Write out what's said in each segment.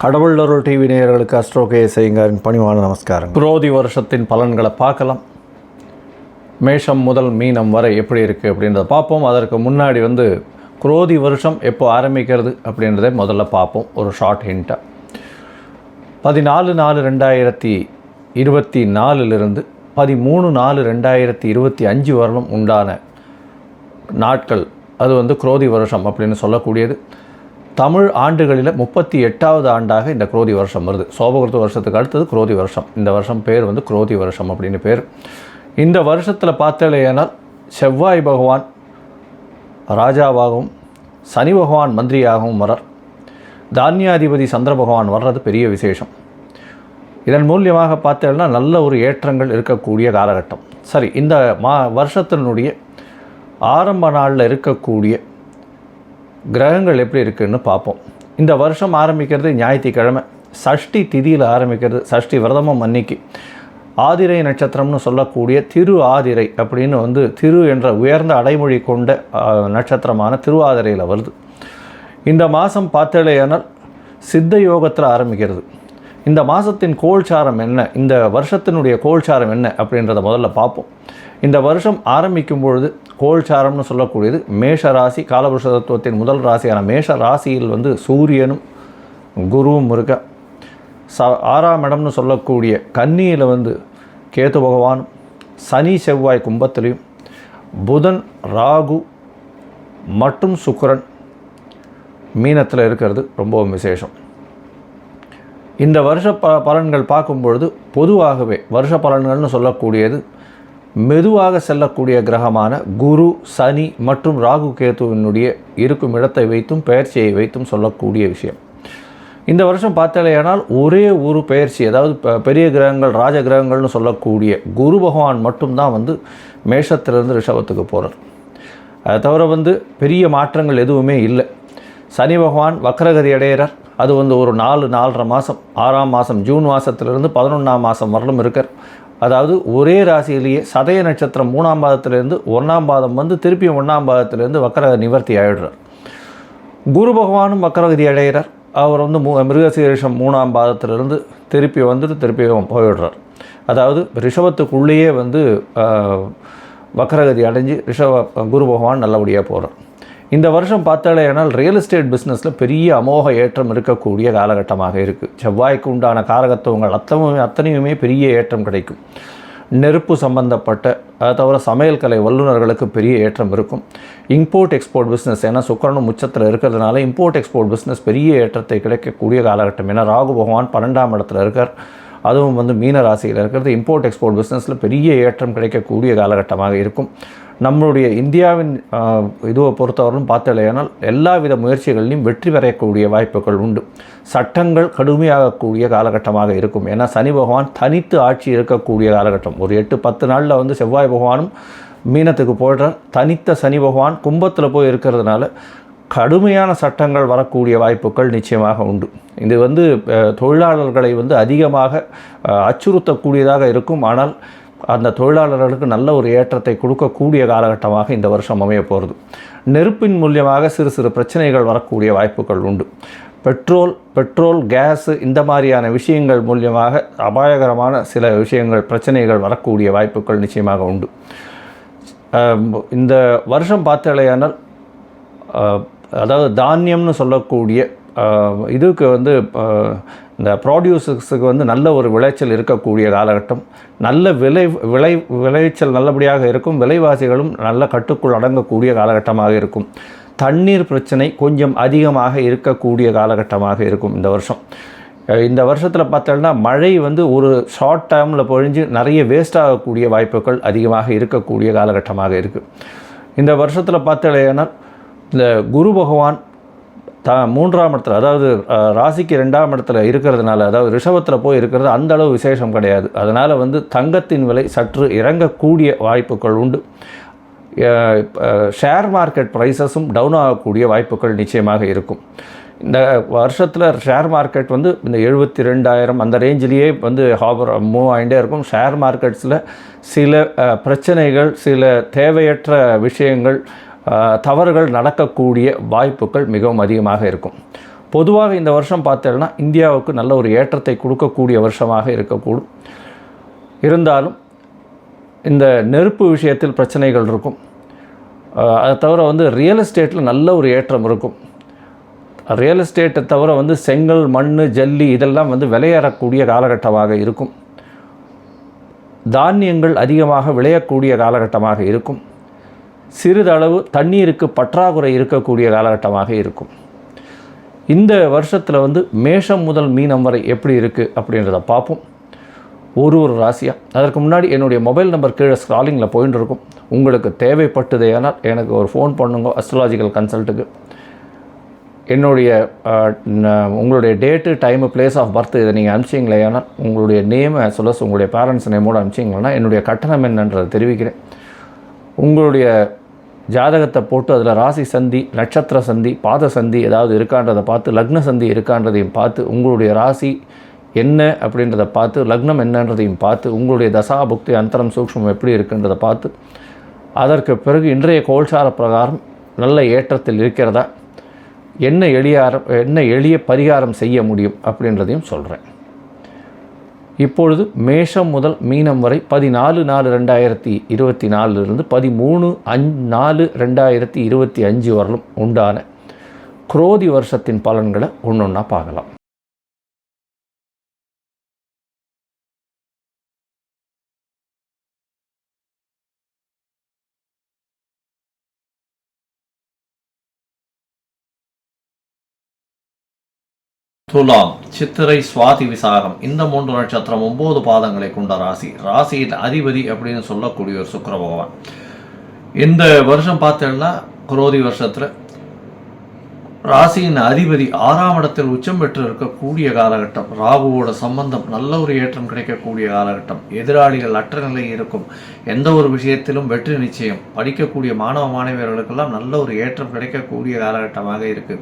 கடவுளொரு TV நேயர்களுக்கு அஸ்ட்ரோகே செய்யுங்காரின் பணிவான நமஸ்காரம். குரோதி வருஷத்தின் பலன்களை பார்க்கலாம். மேஷம் முதல் மீனம் வரை எப்படி இருக்குது அப்படின்றத பார்ப்போம். அதற்கு முன்னாடி குரோதி வருஷம் எப்போ ஆரம்பிக்கிறது அப்படின்றத முதல்ல பார்ப்போம். ஒரு ஷார்ட் ஹிண்ட்டாக 14/4/2024 13/4/2025 வரலும் உண்டான நாட்கள் அது குரோதி வருஷம் அப்படின்னு சொல்லக்கூடியது. தமிழ் ஆண்டுகளில் 38வது ஆண்டாக இந்த குரோதி வருஷம் வருது. சோபகிருத வருஷத்துக்கு அடுத்தது குரோதி வருஷம். இந்த வருஷம் பேர் குரோதி வருஷம் அப்படின்னு பேர். இந்த வருஷத்தில் பார்த்தேனால் செவ்வாய் பகவான் ராஜாவாகவும் சனி பகவான் மந்திரியாகவும் வரார். தானியாதிபதி சந்திர பகவான் வர்றது பெரிய விசேஷம். இதன் மூலியமாக பார்த்தேன்னா நல்ல ஒரு ஏற்றங்கள் இருக்கக்கூடிய காலகட்டம். சரி, இந்த வருஷத்தினுடைய ஆரம்ப நாளில் இருக்கக்கூடிய கிரகங்கள் எப்படி இருக்குதுன்னு பார்ப்போம். இந்த வருஷம் ஆரம்பிக்கிறது ஞாயிற்றுக்கிழமை, சஷ்டி திதியில் ஆரம்பிக்கிறது. சஷ்டி விரதமும் அன்னைக்கு ஆதிரை நட்சத்திரம்னு சொல்லக்கூடிய திரு ஆதிரை அப்படின்னு திரு என்ற உயர்ந்த அடைமொழி கொண்ட நட்சத்திரமான திருவாதிரையில் வருது. இந்த மாதம் பார்த்தேனால் சித்த யோகத்தில் ஆரம்பிக்கிறது. இந்த மாதத்தின் கோல்சாரம் என்ன, இந்த வருஷத்தினுடைய கோல்சாரம் என்ன அப்படின்றத முதல்ல பார்ப்போம். இந்த வருஷம் ஆரம்பிக்கும் பொழுது கோல்சாரம்னு சொல்லக்கூடியது மேஷ ராசி, காலபுருஷ தத்துவத்தின் முதல் ராசியான மேஷ ராசியில் சூரியனும் குருவும் இருக்க. 6ஆம் இடம்னு சொல்லக்கூடிய கன்னியில் கேது பகவானும், சனி செவ்வாய் கும்பத்திலையும், புதன் ராகு மற்றும் சுக்கிரன் மீனத்தில் இருக்கிறது ரொம்ப விசேஷம். இந்த வருஷ பலன்கள் பார்க்கும்பொழுது பொதுவாகவே வருஷ பலன்கள்னு சொல்லக்கூடியது மெதுவாக செல்லக்கூடிய கிரகமான குரு, சனி மற்றும் ராகு கேதுவினுடைய இருக்கும் இடத்தை வைத்தும் பெயர்ச்சியை வைத்தும் சொல்லக்கூடிய விஷயம். இந்த வருஷம் பார்த்தாலேயானால் ஒரே ஒரு பெயர்ச்சி, அதாவது பெரிய கிரகங்கள் ராஜ கிரகங்கள்னு சொல்லக்கூடிய குரு பகவான் மட்டும்தான் மேஷத்திலிருந்து ரிஷபத்துக்கு போகிறார். அதை தவிர பெரிய மாற்றங்கள் எதுவுமே இல்லை. சனி பகவான் வக்ரகதி அடைகிறார். அது ஒரு 4-4.5 மாதம், 6ஆம் மாதம் ஜூன் மாதத்திலிருந்து 11ஆம் மாதம் வரலும் இருக்கார். அதாவது ஒரே ராசியிலேயே சதய நட்சத்திரம் 3ஆம் பாதத்திலேருந்து 1ஆம் பாதம் திருப்பியும் 1ஆம் பாதத்திலேருந்து வக்கர நிவர்த்தி ஆகிடுறார். குரு பகவானும் வக்கரகதி அடைகிறார். அவர் மிருகசீரிஷம் 3ஆம் பாதத்திலிருந்து திருப்பியும் போயிடுறார். அதாவது ரிஷபத்துக்குள்ளேயே வக்கரகதி அடைஞ்சு குரு பகவான் நல்லபடியாக போகிறார். இந்த வருஷம் பார்த்தாலேனால் ரியல் எஸ்டேட் பிஸ்னஸில் பெரிய அமோக ஏற்றம் இருக்கக்கூடிய காலகட்டமாக இருக்குது. செவ்வாய்க்கு உண்டான காரகத்துவங்கள் அத்தனையுமே பெரிய ஏற்றம் கிடைக்கும். நெருப்பு சம்பந்தப்பட்ட, அதை தவிர சமையல் கலை வல்லுநர்களுக்கு பெரிய ஏற்றம் இருக்கும். இம்போர்ட் எக்ஸ்போர்ட் பிஸ்னஸ், ஏன்னா சுக்கிரனும் உச்சத்தில் இருக்கிறதுனால இம்போர்ட் எக்ஸ்போர்ட் பிஸ்னஸ் பெரிய ஏற்றத்தை கிடைக்கக்கூடிய காலகட்டம். ஏன்னா ராகு பகவான் 12ஆம் இடத்துல இருக்கார். அதுவும் மீன ராசியில் இருக்கிறது. இம்போர்ட் எக்ஸ்போர்ட் பிஸ்னஸில் பெரிய ஏற்றம் கிடைக்கக்கூடிய காலகட்டமாக இருக்கும். நம்மளுடைய இந்தியாவின் இதுவை பொறுத்தவரையும் பார்த்தாலேனால் எல்லா வித முயற்சிகளிலும் வெற்றி பெறக்கூடிய வாய்ப்புகள் உண்டு. சட்டங்கள் கடுமையாகக்கூடிய காலகட்டமாக இருக்கும். ஏன்னா சனி பகவான் தனித்து ஆட்சி இருக்கக்கூடிய காலகட்டம். ஒரு 8-10 நாளில் செவ்வாய் பகவானும் மீனத்துக்கு போய்ட்றார். தனித்த சனி பகவான் கும்பத்தில் போய் இருக்கிறதுனால கடுமையான சட்டங்கள் வரக்கூடிய வாய்ப்புகள் நிச்சயமாக உண்டு. இது தொழிலாளர்களை அதிகமாக அச்சுறுத்தக்கூடியதாக இருக்கும். ஆனால் அந்த தொழிலாளர்களுக்கு நல்ல ஒரு ஏற்றத்தை கொடுக்கக்கூடிய காலகட்டமாக இந்த வருஷம் அமைய போகிறது. நெருப்பின் மூலியமாக சிறு சிறு பிரச்சனைகள் வரக்கூடிய வாய்ப்புகள் உண்டு. பெட்ரோல் கேஸு இந்த மாதிரியான விஷயங்கள் மூலியமாக அபாயகரமான சில விஷயங்கள் பிரச்சனைகள் வரக்கூடிய வாய்ப்புகள் நிச்சயமாக உண்டு. இந்த வருஷம் பார்த்தாலேயானால் அதாவது தானியம்னு சொல்லக்கூடிய இதுக்கு இந்த ப்ராடியூசர்ஸுக்கு நல்ல ஒரு விளைச்சல் இருக்கக்கூடிய காலகட்டம். நல்ல விளைச்சல் நல்லபடியாக இருக்கும். விலைவாசிகளும் நல்ல கட்டுக்குள் அடங்கக்கூடிய காலகட்டமாக இருக்கும். தண்ணீர் பிரச்சனை கொஞ்சம் அதிகமாக இருக்கக்கூடிய காலகட்டமாக இருக்கும் இந்த வருஷம். இந்த வருஷத்தில் பார்த்தோம்னா மழை ஒரு ஷார்ட் டைமில் பொழிஞ்சு நிறைய வேஸ்ட் ஆகக்கூடிய வாய்ப்புகள் அதிகமாக இருக்கக்கூடிய காலகட்டமாக இருக்குது. இந்த வருஷத்தில் பார்த்தோம்னா இந்த குரு பகவான் 3ஆம் இடத்துல, அதாவது ராசிக்கு 2ஆம் இடத்துல இருக்கிறதுனால, அதாவது ரிஷபத்தில் போய் இருக்கிறது அந்த அளவு விசேஷம் கிடையாது. அதனால் தங்கத்தின் விலை சற்று இறங்கக்கூடிய வாய்ப்புகள் உண்டு. ஷேர் மார்க்கெட் ப்ரைஸஸும் டவுன் ஆகக்கூடிய வாய்ப்புகள் நிச்சயமாக இருக்கும். இந்த வருஷத்தில் ஷேர் மார்க்கெட் இந்த 72,000 அந்த ரேஞ்சிலேயே மூவ் ஆகிட்டே இருக்கும். ஷேர் மார்க்கெட்ஸில் சில பிரச்சனைகள், சில தேவையற்ற விஷயங்கள், தவறுகள் நடக்கக்கூடிய வாய்ப்புகள் மிகவும் அதிகமாக இருக்கும். பொதுவாக இந்த வருஷம் பார்த்தேன்னா இந்தியாவுக்கு நல்ல ஒரு ஏற்றத்தை கொடுக்கக்கூடிய வருஷமாக இருக்கக்கூடும். இருந்தாலும் இந்த நெருப்பு விஷயத்தில் பிரச்சனைகள் இருக்கும். அதை தவிர ரியல் எஸ்டேட்டில் நல்ல ஒரு ஏற்றம் இருக்கும். ரியல் எஸ்டேட்டை தவிர செங்கல், மண், ஜல்லி இதெல்லாம் விளையாடக்கூடிய காலகட்டமாக இருக்கும். தானியங்கள் அதிகமாக விளையக்கூடிய காலகட்டமாக இருக்கும். சிறிதளவு தண்ணீருக்கு பற்றாக்குறை இருக்கக்கூடிய காலகட்டமாக இருக்கும். இந்த வருஷத்தில் மேஷம் முதல் மீனம் வரை எப்படி இருக்குது அப்படின்றத பார்ப்போம், ஒரு ராசியாக. அதற்கு முன்னாடி என்னுடைய மொபைல் நம்பர் கீழே ஸ்க்ராலிங்கில் போயின்னு இருக்கும். உங்களுக்கு தேவைப்பட்டது ஏனால் எனக்கு ஒரு ஃபோன் பண்ணுங்க அஸ்ட்ராலாஜிக்கல் கன்சல்ட்டுக்கு. என்னுடைய உங்களுடைய date, time, place of birth இதை நீங்கள் அனுப்பிச்சிங்களே ஏனால் உங்களுடைய நேம் as well as உங்களுடைய பேரண்ட்ஸ் நேமோடு அனுப்பிச்சிங்கன்னா என்னுடைய கட்டணம் என்னன்றதை தெரிவிக்கிறேன். உங்களுடைய ஜாதகத்தை போட்டு அதில் ராசி சந்தி, நட்சத்திர சந்தி, பாத சந்தி ஏதாவது இருக்கான்றதை பார்த்து, லக்ன சந்தி இருக்கான்றதையும் பார்த்து, உங்களுடைய ராசி என்ன அப்படின்றத பார்த்து, லக்னம் என்னன்றதையும் பார்த்து, உங்களுடைய தசா புக்தி அந்தரம் சூக்ஷ்மம் எப்படி இருக்குன்றதை பார்த்து, அதற்கு பிறகு இன்றைய கோல்சார பிரகாரம் நல்ல ஏற்றத்தில் இருக்கிறதா, என்ன எளிய பரிகாரம் செய்ய முடியும் அப்படின்றதையும் சொல்கிறேன். இப்பொழுது மேஷம் முதல் மீனம் வரை 14/4/2024 13/4/2025 வரலும் உண்டான குரோதி வருஷத்தின் பலன்களை ஒன்றொன்னா பார்க்கலாம். துலாம், சித்திரை, சுவாதி, விசாகம் இந்த 3 நட்சத்திரம் 9 பாதங்களை கொண்ட ராசி. ராசியின் அதிபதி அப்படின்னு சொல்லக்கூடிய ஒரு சுக்கிர பகவான். இந்த வருஷம் பார்த்தேன்னா குரோதி வருஷத்தில் ராசியின் அதிபதி 6ஆம் இடத்தில் உச்சம் பெற்று இருக்கக்கூடிய காலகட்டம். ராகுவோட சம்பந்தம், நல்ல ஒரு ஏற்றம் கிடைக்கக்கூடிய காலகட்டம். எதிராளிகள் அற்ற நிலை இருக்கும். எந்த ஒரு விஷயத்திலும் வெற்றி நிச்சயம். படிக்கக்கூடிய மாணவ மாணவியர்களுக்கெல்லாம் நல்ல ஒரு ஏற்றம் கிடைக்கக்கூடிய காலகட்டமாக இருக்குது.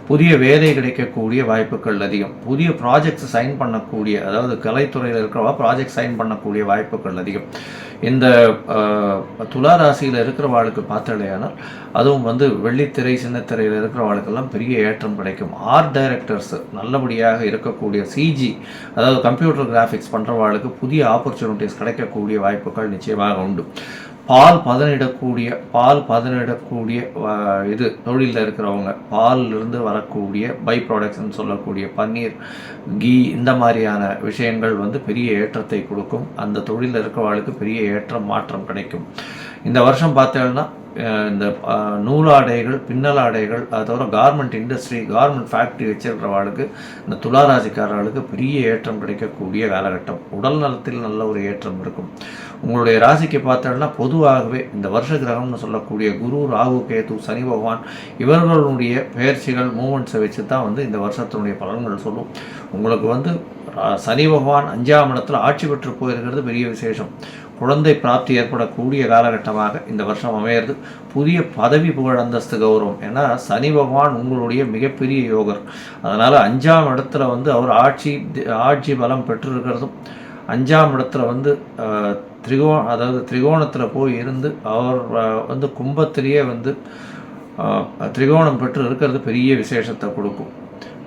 புதிய வேலை கிடைக்கக்கூடிய வாய்ப்புகள் அதிகம். புதிய ப்ராஜெக்ட்ஸ் சைன் பண்ணக்கூடிய, அதாவது கலைத்துறையில் இருக்கிறவா ப்ராஜெக்ட் சைன் பண்ணக்கூடிய வாய்ப்புகள் அதிகம். இந்த துலா ராசியில் இருக்கிறவாளுக்கு பார்த்தாலேயானால் அதுவும் வெள்ளித்திரை, சின்னத்திரையில் இருக்கிறவாளுக்கெல்லாம் பெரிய ஏற்றம் கிடைக்கும். ஆர்ட் டைரக்டர்ஸ் நல்லபடியாக இருக்கக்கூடிய, சிஜி அதாவது கம்ப்யூட்டர் கிராஃபிக்ஸ் பண்ணுறவாளுக்கு புதிய ஆப்பர்ச்சுனிட்டிஸ் கிடைக்கக்கூடிய வாய்ப்புகள் நிச்சயமாக உண்டு. பால் பதனிடக்கூடிய இது தொழிலில் இருக்கிறவங்க, பாலிலிருந்து வரக்கூடிய பை ப்ராடக்ட்ஸ்ன்னு சொல்லக்கூடிய பன்னீர், கீ இந்த மாதிரியான விஷயங்கள் பெரிய ஏற்றத்தை கொடுக்கும். அந்த தொழிலில் இருக்கிறவர்களுக்கு பெரிய ஏற்றம், மாற்றம் கிடைக்கும். இந்த வருஷம் பார்த்தீங்கன்னா இந்த நூலாடைகள், பின்னலாடைகள், அது தவிர கார்மெண்ட் இண்டஸ்ட்ரி, கார்மெண்ட் ஃபேக்ட்ரி வச்சிருக்கிறவர்களுக்கு, இந்த துளாராசிக்காரர்களுக்கு பெரிய ஏற்றம் கிடைக்கக்கூடிய காலகட்டம். உடல் நலத்தில் நல்ல ஒரு ஏற்றம் இருக்கும். உங்களுடைய ராசிக்கு பார்த்தோம்னா பொதுவாகவே இந்த வருஷ கிரகம்னு சொல்லக்கூடிய குரு, ராகு, கேது, சனி பகவான் இவர்களுடைய பயிற்சிகள், மூமெண்ட்ஸை வச்சு தான் இந்த வருஷத்தினுடைய பலன்கள் சொல்லும். உங்களுக்கு சனி பகவான் 5ஆம் இடத்துல ஆட்சி பெற்று போயிருக்கிறது பெரிய விசேஷம். குழந்தை பிராப்தி ஏற்படக்கூடிய காலகட்டமாக இந்த வருஷம் அமையிறது. புதிய பதவி, புகழ், அந்தஸ்து, கௌரவம். ஏன்னா சனி பகவான் உங்களுடைய மிகப்பெரிய யோகர். அதனால் 5ஆம் இடத்துல அவர் ஆட்சி பலம் பெற்றிருக்கிறதும், 5ஆம் இடத்துல திரிகோணத்தில் போய் இருந்து அவர் கும்பத்திலேயே திரிகோணம் பெற்று இருக்கிறது பெரிய விசேஷத்தை கொடுக்கும்.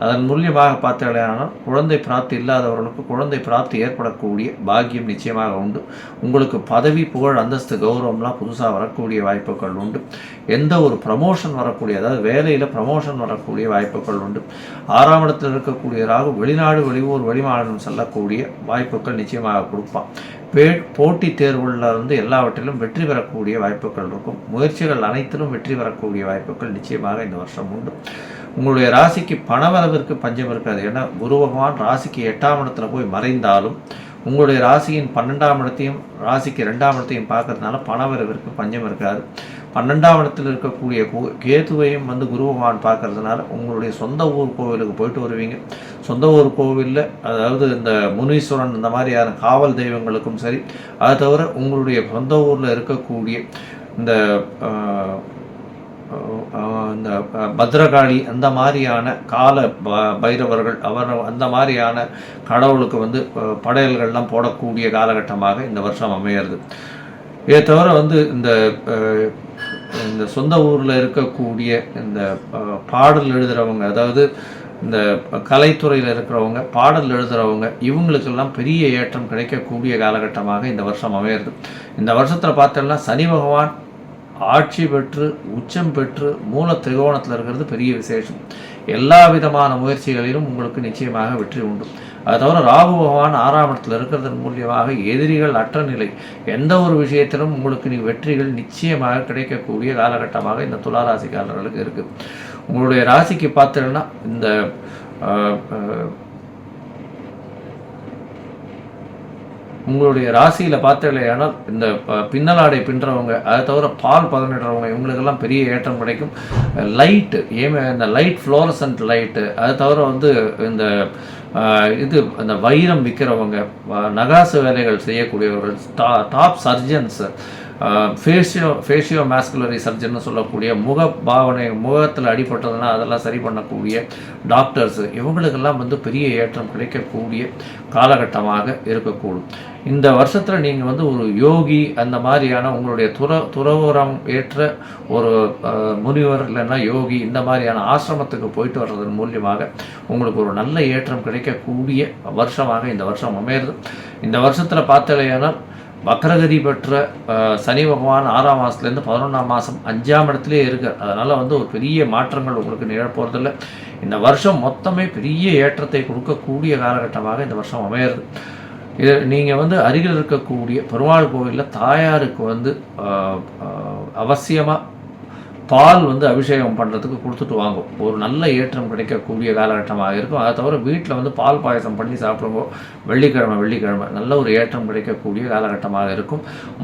அதன் மூலியமாக பார்த்தாலேயானால் குழந்தை பிராப்தி இல்லாதவர்களுக்கு குழந்தை பிராப்தி ஏற்படக்கூடிய பாக்கியம் நிச்சயமாக உண்டு. உங்களுக்கு பதவி, புகழ், அந்தஸ்து, கௌரவம்லாம் புதுசாக வரக்கூடிய வாய்ப்புகள் உண்டு. எந்த ஒரு ப்ரமோஷன் வரக்கூடிய, அதாவது வேலையில் ப்ரமோஷன் வரக்கூடிய வாய்ப்புகள் உண்டு. 6ஆம் இடத்தில் இருக்கக்கூடிய ராகு வெளிநாடு, வெளியூர், வெளிமாநிலம் செல்லக்கூடிய வாய்ப்புகள் நிச்சயமாக கொடுப்பான். போட்டித் தேர்வுகளில் எல்லாவற்றிலும் வெற்றி பெறக்கூடிய வாய்ப்புகள் இருக்கும். முயற்சிகள் அனைத்திலும் வெற்றி பெறக்கூடிய வாய்ப்புகள் நிச்சயமாக இந்த வருஷம் உண்டு. உங்களுடைய ராசிக்கு பணவரவிற்கு பஞ்சம் இருக்காது. ஏன்னா குரு பகவான் ராசிக்கு 8ஆம் இடத்துல போய் மறைந்தாலும் உங்களுடைய ராசியின் 12ஆம் இடத்தையும் ராசிக்கு 2ஆம் இடத்தையும் பார்க்கறதுனால பணவரவிற்கு பஞ்சம் இருக்காது. 12ஆம் இடத்தில் இருக்கக்கூடிய கேதுவையும் குரு பகவான் பார்க்கறதுனால உங்களுடைய சொந்த ஊர் கோவிலுக்கு போயிட்டு வருவீங்க. சொந்த ஊர் கோவிலில், அதாவது இந்த முனீஸ்வரன் இந்த மாதிரியான காவல் தெய்வங்களுக்கும் சரி, அதை தவிர உங்களுடைய சொந்த ஊரில் இருக்கக்கூடிய இந்த பத்ரகாளி அந்த மாதிரியான கால பைரவர்கள், அந்த மாதிரியான கடவுளுக்கு படையல்கள்லாம் போடக்கூடிய காலகட்டமாக இந்த வருஷம் அமையிறது. இதை தவிர இந்த சொந்த ஊரில் இருக்கக்கூடிய இந்த பாடல் எழுதுகிறவங்க, அதாவது இந்த கலைத்துறையில் இருக்கிறவங்க, பாடல் எழுதுகிறவங்க, இவங்களுக்கெல்லாம் பெரிய ஏற்றம் கிடைக்கக்கூடிய காலகட்டமாக இந்த வருஷம் அமையிறது. இந்த வருஷத்தில் பார்த்தோம்னா சனி பகவான் ஆட்சி பெற்று உச்சம் பெற்று மூல திரிகோணத்தில் இருக்கிறது பெரிய விசேஷம். எல்லா விதமான முயற்சிகளிலும் உங்களுக்கு நிச்சயமாக வெற்றி உண்டு. அது தவிர ராகு பகவான் 6ஆம் இடத்தில் இருக்கிறதன் மூலியமாக எதிரிகள் அற்ற நிலை, எந்த ஒரு விஷயத்திலும் உங்களுக்கு வெற்றிகள் நிச்சயமாக கிடைக்கக்கூடிய காலகட்டமாக இந்த துளாராசிக்காரர்களுக்கு இருக்குது. உங்களுடைய ராசிக்கு பார்த்தீங்கன்னா இந்த உங்களுடைய ராசியில் பார்த்தீங்களேனால் இந்த பின்னலாடை பின்னுறவங்க, அதை தவிர பால் பதனிடுறவங்க, இவங்களுக்கெல்லாம் பெரிய ஏற்றம் கிடைக்கும். லைட்டு இந்த லைட் ஃப்ளோரசன்ட் லைட்டு, அதை தவிர இந்த இந்த வைரம் விற்கிறவங்க, நகாசு வேலைகள் செய்யக்கூடியவர்கள், டாப் சர்ஜன்ஸு, ஃபேஷியோ மாஸ்குலரி சர்ஜன் சொல்லக்கூடிய முகத்தில் அடிபட்டதுன்னா அதெல்லாம் சரி பண்ணக்கூடிய டாக்டர்ஸு, இவங்களுக்கெல்லாம் பெரிய ஏற்றம் கிடைக்கக்கூடிய காலகட்டமாக இருக்கக்கூடும். இந்த வருஷத்தில் நீங்கள் ஒரு யோகி அந்த மாதிரியான உங்களுடைய துறவரம் ஏற்ற ஒரு முனிவர் இல்லைன்னா யோகி இந்த மாதிரியான ஆசிரமத்துக்கு போயிட்டு வர்றதன் மூலியமாக உங்களுக்கு ஒரு நல்ல ஏற்றம் கிடைக்கக்கூடிய வருஷமாக இந்த வருஷம் அமையிறது. இந்த வருஷத்தில் பார்த்தலையானால் வக்ரகதி பெற்ற சனி பகவான் 6ஆம் மாதத்துலேருந்து 11ஆம் மாதம் 5ஆம் இடத்துலேயே இருக்கார். அதனால் ஒரு பெரிய மாற்றங்கள் உங்களுக்கு நிகழப்போகிறதில்ல. இந்த வருஷம் மொத்தமே பெரிய ஏற்றத்தை கொடுக்கக்கூடிய காலகட்டமாக இந்த வருஷம் அமையிறது. இது நீங்கள் அருகில் இருக்கக்கூடிய பெருமாள் கோவிலில் தாயாருக்கு அவசியமாக பால் அபிஷேகம் பண்ணுறதுக்கு கொடுத்துட்டு வாங்கும். ஒரு நல்ல ஏற்றம் கிடைக்கக்கூடிய காலகட்டமாக இருக்கும். அதை தவிர வீட்டில் பால் பாயசம் பண்ணி சாப்பிடுங்க. வெள்ளிக்கிழமை நல்ல ஒரு ஏற்றம் கிடைக்கக்கூடிய காலகட்டமாக இருக்கும்.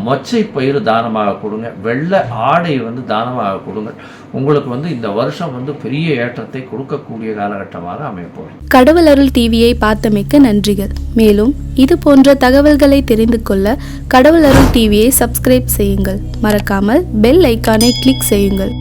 மொச்சை பயிர் தானமாக கொடுங்க. வெள்ளை ஆடை தானமாக கொடுங்க. உங்களுக்கு இந்த வருஷம் பெரிய ஏற்றத்தை கொடுக்கக்கூடிய காலகட்டமாக அமைப்போம். கடவுள் அருள் டிவியை பார்த்தமைக்கு நன்றிகள். மேலும் இது போன்ற தகவல்களை தெரிந்து கொள்ள கடவுள் அருள் டிவியை சப்ஸ்கிரைப் செய்யுங்கள். மறக்காமல் பெல் ஐக்கானை கிளிக் செய்யுங்கள்.